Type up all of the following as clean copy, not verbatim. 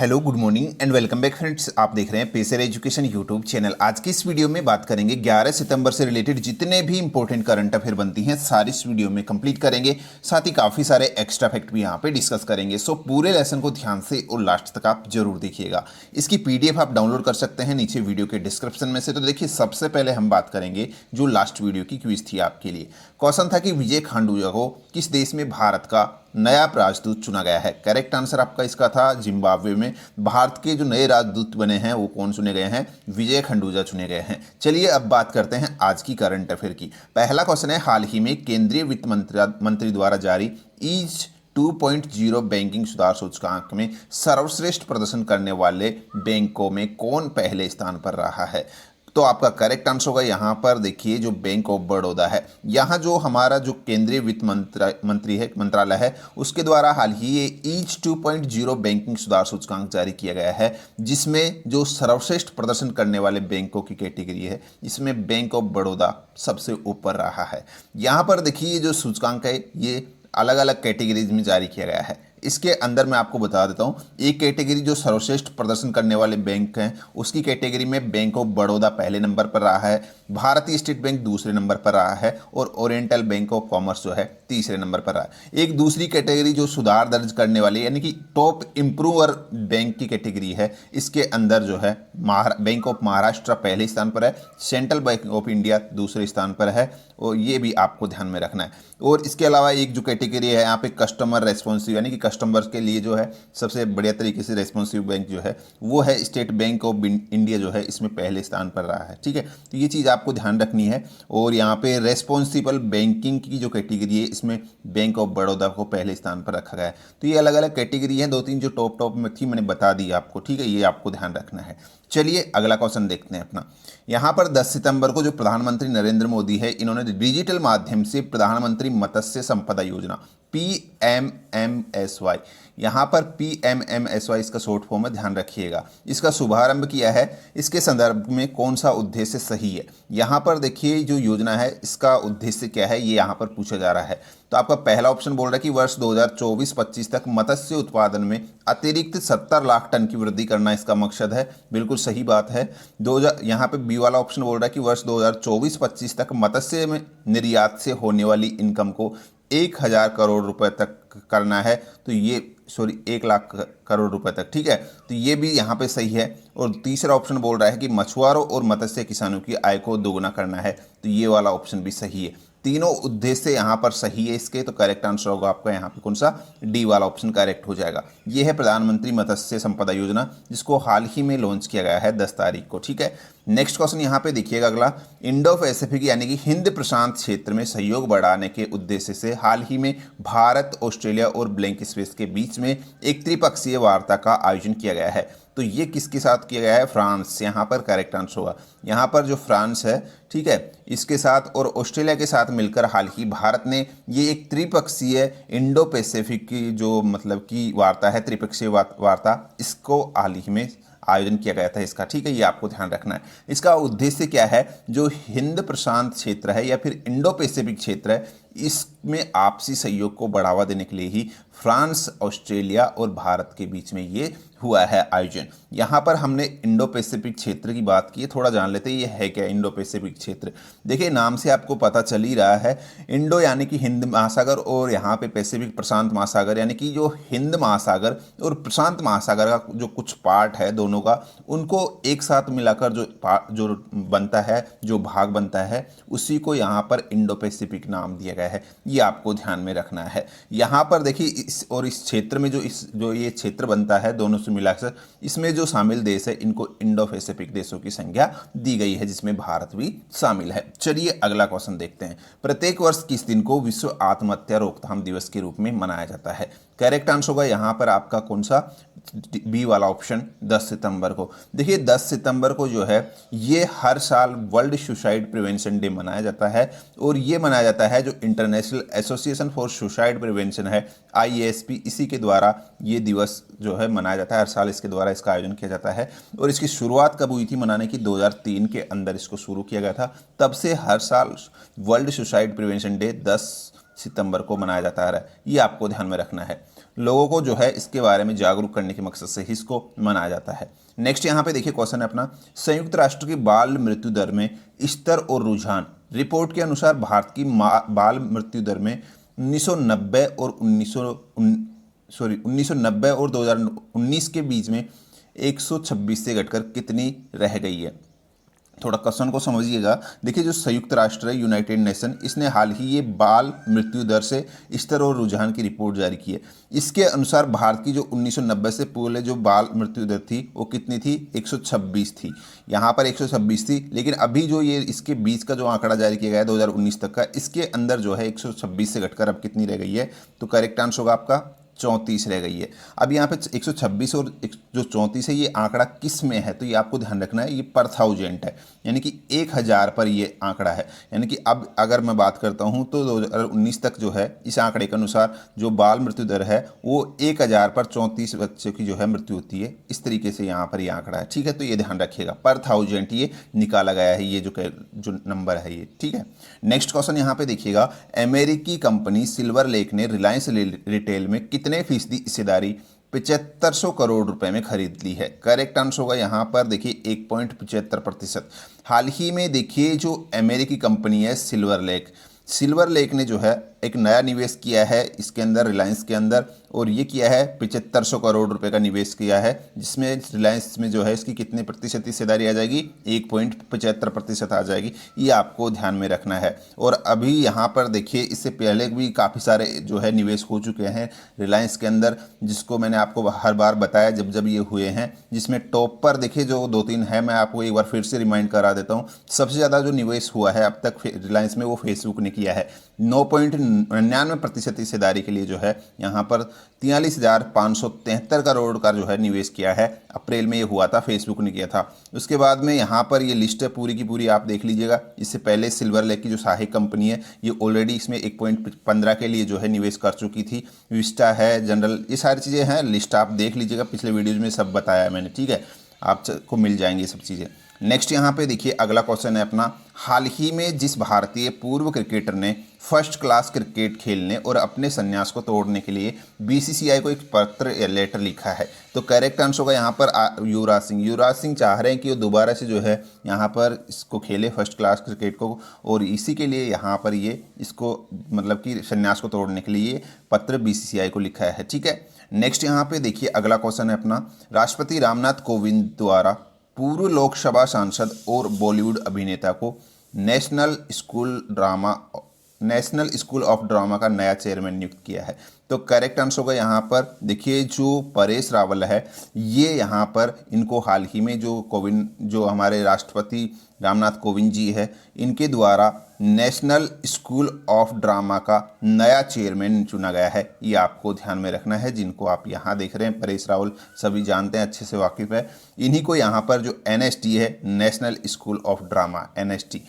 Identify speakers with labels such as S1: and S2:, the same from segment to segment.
S1: Hello good morning and welcome back friends. आप देख रहे हैं पेसर एजुकेशन यूट्यूब चैनल। आज की इस वीडियो में बात करेंगे 11 सितंबर से रिलेटेड जितने भी इंपॉर्टेंट करंट अफेयर बनती हैं सारी इस वीडियो में कंप्लीट करेंगे। साथ ही काफ़ी सारे एक्स्ट्रा फैक्ट भी यहाँ पे डिस्कस करेंगे। सो पूरे लेसन को ध्यान से और लास्ट तक आप जरूर देखिएगा। इसकी पीडीएफ आप डाउनलोड कर सकते हैं नीचे वीडियो के डिस्क्रिप्शन में से। तो देखिए, सबसे पहले हम बात करेंगे जो लास्ट वीडियो की क्विज थी आपके लिए। क्वेश्चन था कि विजय खांडूजा को किस देश में भारत का नया राजदूत चुना गया है। करेक्ट आंसर आपका इसका था जिम्बाब्वे में। भारत के जो नए राजदूत बने हैं वो कौन चुने गए हैं? विजय खंडूजा चुने गए हैं। चलिए अब बात करते हैं आज की करंट अफेयर की। पहला क्वेश्चन है, हाल ही में केंद्रीय वित्त मंत्री द्वारा जारी ईज 2.0 बैंकिंग सुधार सूचकांक में सर्वश्रेष्ठ प्रदर्शन करने वाले बैंकों में कौन पहले स्थान पर रहा है? तो आपका करेक्ट आंसर होगा यहाँ पर देखिए जो बैंक ऑफ बड़ौदा है। यहाँ जो हमारा जो केंद्रीय वित्त मंत्रालय है उसके द्वारा हाल ही ये ईच 2.0 बैंकिंग सुधार सूचकांक जारी किया गया है, जिसमें जो सर्वश्रेष्ठ प्रदर्शन करने वाले बैंकों की कैटेगरी है इसमें बैंक ऑफ बड़ौदा सबसे ऊपर रहा है। यहाँ पर देखिए जो सूचकांक है ये अलग अलग कैटेगरीज में जारी किया गया है। इसके अंदर मैं आपको बता देता हूँ, एक कैटेगरी जो सर्वश्रेष्ठ प्रदर्शन करने वाले बैंक हैं उसकी कैटेगरी में बैंक ऑफ बड़ौदा पहले नंबर पर रहा है, भारतीय स्टेट बैंक दूसरे नंबर पर रहा है और ओरिएंटल बैंक ऑफ कॉमर्स जो है तीसरे नंबर पर रहा है। एक दूसरी कैटेगरी जो सुधार दर्ज करने वाली यानी कि टॉप इम्प्रूवर बैंक की कैटेगरी है, इसके अंदर जो है बैंक ऑफ महाराष्ट्र पहले स्थान पर है, सेंट्रल बैंक ऑफ इंडिया दूसरे स्थान पर है और ये भी आपको ध्यान में रखना है। और इसके अलावा एक जो कैटेगरी है यहाँ पे कस्टमर रेस्पॉन्सिव यानी कि कस्टमर्स के लिए जो है सबसे बढ़िया तरीके से रेस्पॉन्सिव बैंक जो है वो है स्टेट बैंक ऑफ इंडिया जो है इसमें पहले स्थान पर रहा है। ठीक है, तो ये चीज़ आपको ध्यान रखनी है। और यहाँ पे रेस्पॉन्सिबल बैंकिंग की जो कैटेगरी है इसमें बैंक ऑफ बड़ौदा को पहले स्थान पर रखा गया है। तो ये अलग अलग कैटेगरी है, दो तीन जो टॉप में थी मैंने बता दी आपको। ठीक है, ये आपको ध्यान रखना है। चलिए अगला क्वेश्चन देखते हैं अपना। यहाँ पर 10 सितंबर को जो प्रधानमंत्री नरेंद्र मोदी है इन्होंने डिजिटल माध्यम से प्रधानमंत्री मत्स्य संपदा योजना PMMSY, यहाँ पर PMMSY इसका शॉर्ट फॉर्म है, ध्यान रखिएगा, इसका शुभारंभ किया है। इसके संदर्भ में कौन सा उद्देश्य सही है? यहाँ पर देखिए जो योजना है इसका उद्देश्य क्या है ये यहाँ पर पूछा जा रहा है। तो आपका पहला ऑप्शन बोल रहा है कि वर्ष 2024-25 तक मत्स्य उत्पादन में अतिरिक्त 70 लाख टन की वृद्धि करना इसका मकसद है। बिल्कुल सही बात है। यहाँ पे बी वाला ऑप्शन बोल रहा है कि वर्ष 2024-25 तक मत्स्य में निर्यात से होने वाली इनकम को 1000 करोड़ रुपए तक करना है। तो ये 1 लाख करोड़ रुपए तक। ठीक है, तो ये भी यहाँ पे सही है। और तीसरा ऑप्शन बोल रहा है कि मछुआरों और मत्स्य किसानों की आय को दोगुना करना है। तो ये वाला ऑप्शन भी सही है। तीनों उद्देश्य यहाँ पर सही है इसके। तो करेक्ट आंसर होगा आपका यहाँ पे कौन सा? डी वाला ऑप्शन करेक्ट हो जाएगा। ये है प्रधानमंत्री मत्स्य संपदा योजना जिसको हाल ही में लॉन्च किया गया है 10 तारीख को। ठीक है, नेक्स्ट क्वेश्चन यहाँ पे देखिएगा अगला। इंडो पैसिफिक यानी कि हिंद प्रशांत क्षेत्र में सहयोग बढ़ाने के उद्देश्य से हाल ही में भारत, ऑस्ट्रेलिया और ब्लैंक स्पेस के बीच में एक त्रिपक्षीय वार्ता का आयोजन किया गया है। तो ये किसके साथ किया गया है? फ्रांस। यहाँ पर करेक्ट आंसर होगा। यहाँ पर जो फ्रांस है, ठीक है, इसके साथ और ऑस्ट्रेलिया के साथ मिलकर हाल ही भारत ने ये एक त्रिपक्षीय इंडो पैसिफिक की जो मतलब की वार्ता है, त्रिपक्षीय वार्ता, इसको हाल ही में आयोजन किया गया था इसका। ठीक है, ये आपको ध्यान रखना है। इसका उद्देश्य क्या है? जो हिंद प्रशांत क्षेत्र है या फिर इंडो पैसिफिक क्षेत्र है इसमें आपसी सहयोग को बढ़ावा देने के लिए ही फ्रांस, ऑस्ट्रेलिया और भारत के बीच में ये हुआ है आयोजन। यहाँ पर हमने इंडो पैसिफिक क्षेत्र की बात की है, थोड़ा जान लेते हैं ये है क्या इंडो पैसिफिक क्षेत्र। देखिए नाम से आपको पता चल ही रहा है, इंडो यानी कि हिंद महासागर और यहाँ पे पैसिफिक प्रशांत महासागर यानी कि जो हिंद महासागर और प्रशांत महासागर का जो कुछ पार्ट है दोनों का, उनको एक साथ मिलाकर जो बनता है, जो भाग बनता है, उसी को यहाँ पर इंडो पैसिफिक नाम दिया गया है। ये आपको ध्यान में रखना है। यहाँ पर देखिए इस क्षेत्र में जो ये क्षेत्र बनता है दोनों से मिलाकर, इसमें जो शामिल देश है इनको इंडो पैसिफिक देशों की संख्या दी गई है जिसमें भारत भी शामिल है। चलिए अगला क्वेश्चन देखते हैं। प्रत्येक वर्ष किस दिन को विश्व आत्महत्या रोकथाम दिवस के रूप में मनाया जाता है? करेक्ट आंसर होगा यहाँ पर आपका कौन सा? बी वाला ऑप्शन 10 सितंबर को। देखिए 10 सितंबर को जो है ये हर साल वर्ल्ड सुसाइड प्रिवेंशन डे मनाया जाता है और ये मनाया जाता है जो international association for suicide prevention है, IASP, इसी के द्वारा ये दिवस जो है मनाया जाता है। हर साल इसके द्वारा इसका आयोजन किया जाता है। और इसकी शुरुआत कब हुई थी मनाने की? 2003 के अंदर इसको शुरू किया गया था। तब से हर साल वर्ल्ड सुसाइड प्रिवेंशन डे 10 सितंबर को मनाया जाता है। ये आपको ध्यान में रखना है। लोगों को जो है इसके बारे में जागरूक करने के मकसद से ही इसको मनाया जाता है। नेक्स्ट यहाँ पे देखिए क्वेश्चन है अपना, संयुक्त राष्ट्र की बाल मृत्यु दर में स्तर और रुझान। रिपोर्ट के अनुसार भारत की बाल मृत्यु दर में 1990 और 2019 के बीच में 126 से घटकर कितनी रह गई है। थोड़ा क्वेश्चन को समझिएगा। देखिए जो संयुक्त राष्ट्र है, यूनाइटेड नेशन, इसने हाल ही ये बाल मृत्यु दर से स्तर और रुझान की रिपोर्ट जारी की है। इसके अनुसार भारत की जो 1990 से पहले जो बाल मृत्यु दर थी वो कितनी थी, 126 थी। यहाँ पर 126 थी, लेकिन अभी जो ये इसके बीच का जो आंकड़ा जारी किया गया है 2019 तक का, इसके अंदर जो है 126 से घटकर अब कितनी रह गई है, तो करेक्ट आंसर होगा आपका 34 रह गई है। अब यहाँ पे 126 और जो 34 है ये आंकड़ा किस में है, तो ये आपको ध्यान रखना है, ये पर थाउजेंड है, यानी कि 1000 पर ये आंकड़ा है। यानी कि अब अगर मैं बात करता हूँ तो 2019 तक जो है इस आंकड़े के अनुसार जो बाल मृत्यु दर है वो 1000 पर 34 बच्चों की जो है मृत्यु होती है। इस तरीके से यहाँ पर ये आंकड़ा है, ठीक है। तो ये ध्यान रखिएगा, पर थाउजेंड ये निकाला गया है, ये जो नंबर है ये, ठीक है। नेक्स्ट क्वेश्चन यहाँ पे देखिएगा, अमेरिकी कंपनी सिल्वर लेक ने रिलायंस रिटेल में कितने फीसदी हिस्सेदारी 7500 करोड़ रुपए में खरीद ली है। करेक्ट आंसर होगा यहाँ पर देखिए 1.75%। हाल ही में देखिए जो अमेरिकी कंपनी है सिल्वर लेक ने जो है एक नया निवेश किया है इसके अंदर, रिलायंस के अंदर, और ये किया है 7500 करोड़ रुपए का निवेश किया है, जिसमें रिलायंस में जो है इसकी कितने प्रतिशत हिस्सेदारी आ जाएगी, 1.75% आ जाएगी। ये आपको ध्यान में रखना है। और अभी यहाँ पर देखिए इससे पहले भी काफ़ी सारे जो है निवेश हो चुके हैं रिलायंस के अंदर, जिसको मैंने आपको हर बार बताया जब जब ये हुए हैं, जिसमें टॉप पर देखिए जो 2-3 है, मैं आपको एक बार फिर से रिमाइंड करा देता हूँ। सबसे ज़्यादा जो निवेश हुआ है अब तक रिलायंस में वो फेसबुक ने किया है, 9.99% हिस्सेदारी के लिए जो है यहाँ पर 43,573 करोड़ का जो है निवेश किया है। अप्रैल में ये हुआ था, फेसबुक ने किया था। उसके बाद में यहाँ पर ये लिस्ट है पूरी की पूरी, आप देख लीजिएगा। इससे पहले सिल्वर लेक की जो सहायक कंपनी है ये ऑलरेडी इसमें 1.15 के लिए जो है निवेश कर चुकी थी। विस्टा है, जनरल, ये सारी चीज़ें हैं, लिस्ट आप देख लीजिएगा, पिछले वीडियोज़ में सब बताया है मैंने, ठीक है, आपको मिल जाएंगी सब चीज़ें। नेक्स्ट यहाँ पे देखिए अगला क्वेश्चन है अपना, हाल ही में जिस भारतीय पूर्व क्रिकेटर ने फर्स्ट क्लास क्रिकेट खेलने और अपने संन्यास को तोड़ने के लिए बीसीसीआई को एक पत्र या लेटर लिखा है, तो करेक्ट आंसर होगा यहाँ पर युवराज सिंह चाह रहे हैं कि वो दोबारा से जो है यहाँ पर इसको खेले फर्स्ट क्लास क्रिकेट को, और इसी के लिए यहाँ पर ये इसको मतलब कि संन्यास को तोड़ने के लिए पत्र बीसीसीआई को लिखा है, ठीक है। नेक्स्ट यहाँ पे देखिए अगला क्वेश्चन है अपना, राष्ट्रपति रामनाथ कोविंद द्वारा पूर्व लोकसभा सांसद और बॉलीवुड अभिनेता को नेशनल स्कूल ऑफ ड्रामा का नया चेयरमैन नियुक्त किया है, तो करेक्ट आंसर होगा यहाँ पर देखिए जो परेश रावल है, ये यहाँ पर इनको हाल ही में जो हमारे राष्ट्रपति रामनाथ कोविंद जी है, इनके द्वारा नेशनल स्कूल ऑफ ड्रामा का नया चेयरमैन चुना गया है। ये आपको ध्यान में रखना है। जिनको आप यहाँ देख रहे हैं परेश रावल, सभी जानते हैं, अच्छे से वाकिफ़ है। इन्हीं को यहाँ पर जो एनएसडी है, national school of drama, NSD,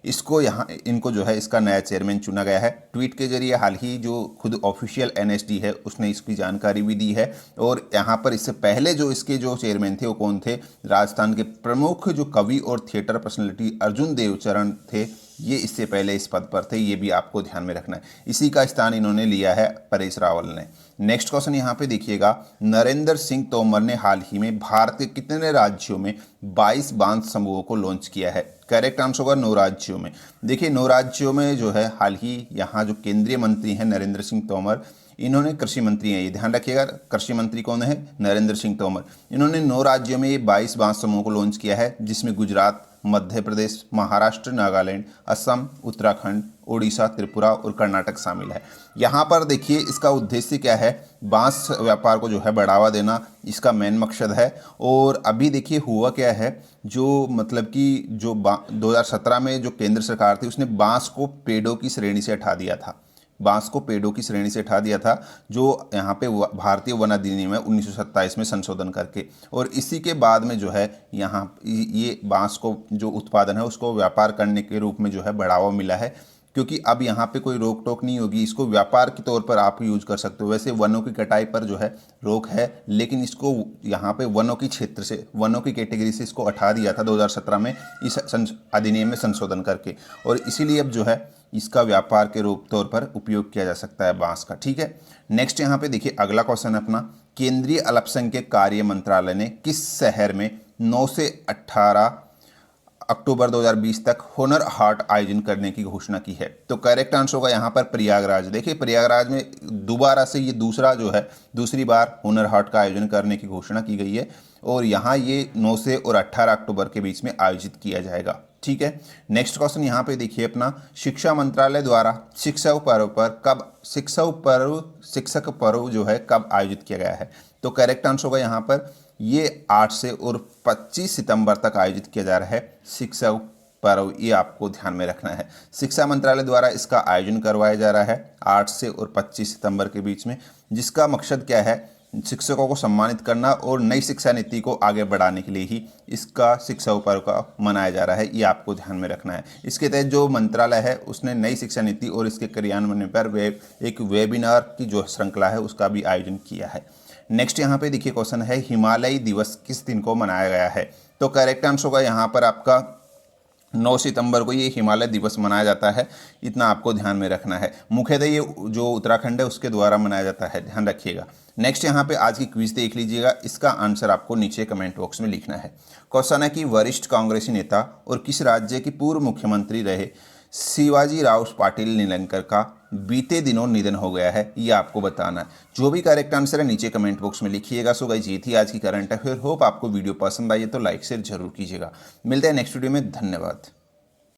S1: इसको इनको जो है इसका नया चेयरमैन चुना गया है। ट्वीट के जरिए हाल ही जो खुद ऑफिशियल एनएसडी है उसने इसकी जानकारी भी दी है। और यहाँ पर इससे पहले जो इसके जो चेयरमैन थे वो कौन थे, राजस्थान के प्रमुख जो कवि और थिएटर पर्सनैलिटी अर्जुन देवचरण थे, ये इससे पहले इस पद पर थे। ये भी आपको ध्यान में रखना है, इसी का स्थान इन्होंने लिया है परेश रावल ने। नेक्स्ट क्वेश्चन यहाँ पे देखिएगा, नरेंद्र सिंह तोमर ने हाल ही में भारत के कितने राज्यों में 22 बांध समूहों को लॉन्च किया है। करेक्ट आंसर होगा 9 राज्यों में। देखिए 9 राज्यों में जो है हाल ही यहाँ जो केंद्रीय मंत्री हैं नरेंद्र सिंह तोमर, इन्होंने कृषि मंत्री हैं, ये ध्यान रखिएगा, कृषि मंत्री कौन है, नरेंद्र सिंह तोमर। इन्होंने 9 राज्यों में ये 22 बांध समूहों को लॉन्च किया है, जिसमें गुजरात, मध्य प्रदेश, महाराष्ट्र, नागालैंड, असम, उत्तराखंड, ओडिशा, त्रिपुरा और कर्नाटक शामिल है। यहाँ पर देखिए इसका उद्देश्य क्या है, बांस व्यापार को जो है बढ़ावा देना इसका मेन मकसद है। और अभी देखिए हुआ क्या है, जो मतलब कि जो 2017 में जो केंद्र सरकार थी उसने बांस को पेड़ों की श्रेणी से हटा दिया था, बांस को पेड़ों की श्रेणी से हटा दिया था, जो यहाँ पे भारतीय वन अधिनियम है 1927 में संशोधन करके। और इसी के बाद में जो है यहाँ ये बांस को जो उत्पादन है उसको व्यापार करने के रूप में जो है बढ़ावा मिला है, क्योंकि अब यहाँ पे कोई रोक टोक नहीं होगी, इसको व्यापार के तौर पर आप यूज कर सकते हो। वैसे वनों की कटाई पर जो है रोक है, लेकिन इसको यहाँ पे वनों की क्षेत्र से, वनों की कैटेगरी से इसको हटा दिया था 2017 में इस अधिनियम में संशोधन करके। और इसीलिए अब जो है इसका व्यापार के रूप तौर पर उपयोग किया जा सकता है बांस का। ठीक है, नेक्स्ट यहाँ पे देखिए अगला क्वेश्चन है अपना, केंद्रीय अल्पसंख्यक कार्य मंत्रालय ने किस शहर में 9 से 18 अक्टूबर 2020 तक हुनर हाट आयोजन करने की घोषणा की है? तो करेक्ट आंसर होगा यहाँ पर प्रयागराज। देखिए प्रयागराज में दोबारा से ये दूसरी बार हुनर हाट का आयोजन करने की घोषणा की गई है और यहाँ ये 9 से और 18 अक्टूबर के बीच में आयोजित किया जाएगा। ठीक है, नेक्स्ट क्वेश्चन यहाँ पे देखिए अपना, शिक्षा मंत्रालय द्वारा शिक्षक पर्व जो है कब आयोजित किया गया है? तो करेक्ट आंसर होगा यहाँ पर ये 8 से और 25 सितंबर तक आयोजित किया जा रहा है शिक्षक पर्व। ये आपको ध्यान में रखना है, शिक्षा मंत्रालय द्वारा इसका आयोजन करवाया जा रहा है 8 से और 25 सितंबर के बीच में, जिसका मकसद क्या है, शिक्षकों को सम्मानित करना और नई शिक्षा नीति को आगे बढ़ाने के लिए ही इसका शिक्षक पर्व का मनाया जा रहा है। ये आपको ध्यान में रखना है। इसके तहत जो मंत्रालय है उसने नई शिक्षा नीति और इसके क्रियान्वयन पर एक वेबिनार की जो श्रृंखला है उसका भी आयोजन किया है। नेक्स्ट यहाँ पे देखिए क्वेश्चन है, हिमालयी दिवस किस दिन को मनाया गया है? तो करेक्ट आंसर होगा यहाँ पर आपका 9 सितंबर को ये हिमालय दिवस मनाया जाता है। इतना आपको ध्यान में रखना है। मुख्यतः ये जो उत्तराखंड है उसके द्वारा मनाया जाता है, ध्यान रखिएगा। नेक्स्ट यहाँ पे आज की क्विज देख लीजिएगा, इसका आंसर आपको नीचे कमेंट बॉक्स में लिखना है। क्वेश्चन है कि वरिष्ठ कांग्रेसी नेता और किस राज्य के पूर्व मुख्यमंत्री रहे शिवाजी राव पाटिल निलंगेकर का बीते दिनों निधन हो गया है? ये आपको बताना है। जो भी करेक्ट आंसर है नीचे कमेंट बॉक्स में लिखिएगा। सो गाइस ये थी आज की करंट अफेयर। होप आपको वीडियो पसंद आई है तो लाइक शेयर जरूर कीजिएगा। मिलते हैं नेक्स्ट वीडियो में, धन्यवाद।